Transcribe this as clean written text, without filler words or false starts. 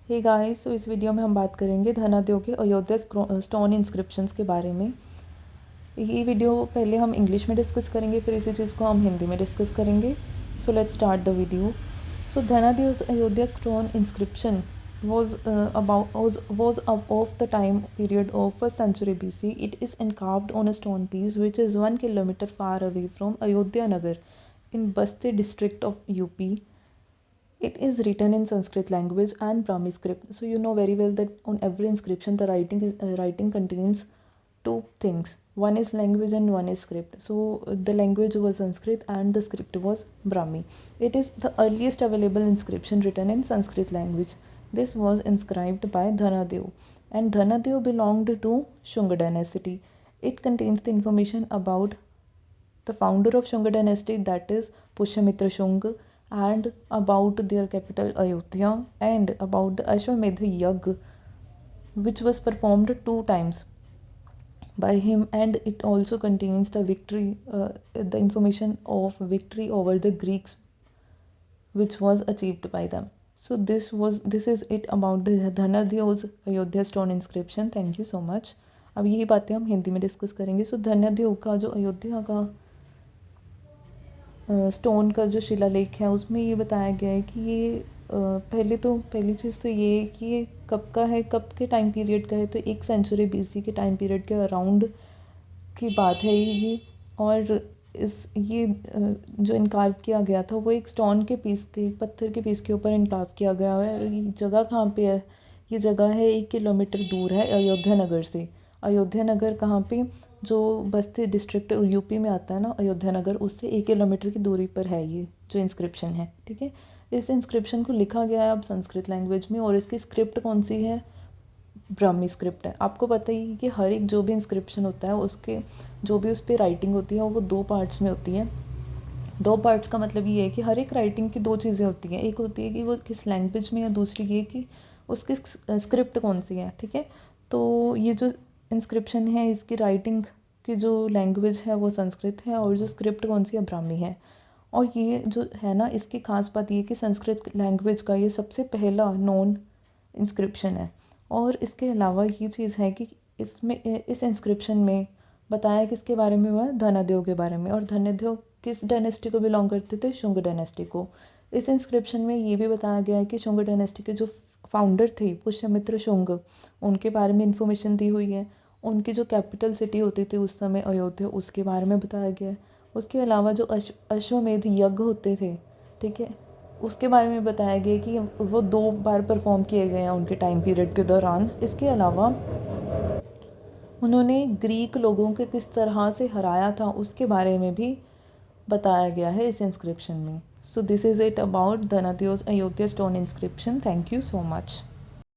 Hey guys, सो इस video में हम बात करेंगे धनादेव के अयोध्या स्टोन इंस्क्रिप्शंस के बारे में। ये वीडियो पहले हम इंग्लिश में डिस्कस करेंगे, फिर इसी चीज़ को हम हिंदी में डिस्कस करेंगे। So let's start the video. So Dhanadev Ayodhya stone inscription was of the time period of 1st century BC. It is encarved on a stone piece which is 1 kilometer far away from Ayodhya Nagar in Basti district of UP. It is written in Sanskrit language and Brahmi script. So you know very well that on every inscription the writing contains two things. One is language and one is script. So the language was Sanskrit and the script was Brahmi. It is the earliest available inscription written in Sanskrit language. This was inscribed by Dhanadev, and Dhanadev belonged to Shunga dynasty. It contains the information about the founder of Shunga dynasty, that is Pushyamitra Shunga, and about their capital Ayodhya, and about the Ashwamedha Yagya, which was performed 2 times by him, and it also contains the information of victory over the Greeks, which was achieved by them. So this is it about the Dhanadev Ayodhya stone inscription. Thank you so much. अब यही बातें हम हिंदी में discuss करेंगे. सो धनादेव का जो अयोध्या का stone का जो शिलालेख है उसमें ये बताया गया है कि ये पहली चीज़ तो ये है कि ये कब का है, कब के टाइम पीरियड का है. तो 1 सेंचुरी BC के टाइम पीरियड के अराउंड की बात है ये. और ये जो इनकार्व किया गया था वो एक स्टोन के पीस के, पत्थर के पीस के ऊपर इनकार्व किया गया है. और ये जगह कहाँ पे है? ये जगह है 1 किलोमीटर दूर है अयोध्या नगर से. अयोध्या नगर कहाँ पे? जो बस्ती डिस्ट्रिक्ट यूपी में आता है ना, अयोध्या नगर, उससे 1 किलोमीटर की दूरी पर है ये जो इंस्क्रिप्शन है. ठीक है. इस इंस्क्रिप्शन को लिखा गया है अब संस्कृत लैंग्वेज में, और इसकी स्क्रिप्ट कौन सी है? ब्राह्मी स्क्रिप्ट है. आपको पता ही है कि हर एक जो भी इंस्क्रिप्शन होता है उसके जो भी उस पर राइटिंग होती है वो 2 पार्ट्स में होती है. 2 पार्ट्स का मतलब ये है कि हर एक राइटिंग की 2 चीज़ें होती हैं. एक होती है कि वो किस लैंग्वेज में, या दूसरी ये कि उसकी स्क्रिप्ट कौन सी है. ठीक है. तो ये जो इंस्क्रिप्शन है इसकी राइटिंग की जो लैंग्वेज है वो संस्कृत है, और जो स्क्रिप्ट कौन सी है? ब्राह्मी है. और ये जो है ना, इसकी खास बात ये कि संस्कृत लैंग्वेज का ये सबसे पहला नॉन इंस्क्रिप्शन है. और इसके अलावा ये चीज़ है कि इसमें इस इंस्क्रिप्शन में बताया किसके बारे में हुआ है? धनादेव के बारे में. और धनादेव किस डायनेस्टी को बिलोंग करते थे? शुंग डायनेस्टी को. इस इंस्क्रिप्शन में ये भी बताया गया है कि शुंग डायनेस्टी के जो फाउंडर थे पुष्यमित्र शुंग, उनके बारे में इंफॉर्मेशन दी हुई है. उनकी जो कैपिटल सिटी होती थी उस समय अयोध्या, उसके बारे में बताया गया है. उसके अलावा जो अश्वमेध यज्ञ होते थे, ठीक है, उसके बारे में बताया गया कि वो 2 बार परफॉर्म किए गए हैं उनके टाइम पीरियड के दौरान. इसके अलावा उन्होंने ग्रीक लोगों के किस तरह से हराया था उसके बारे में भी बताया गया है इस इंस्क्रिप्शन में. So this is it about Dhanadev Ayodhya stone inscription. Thank you so much.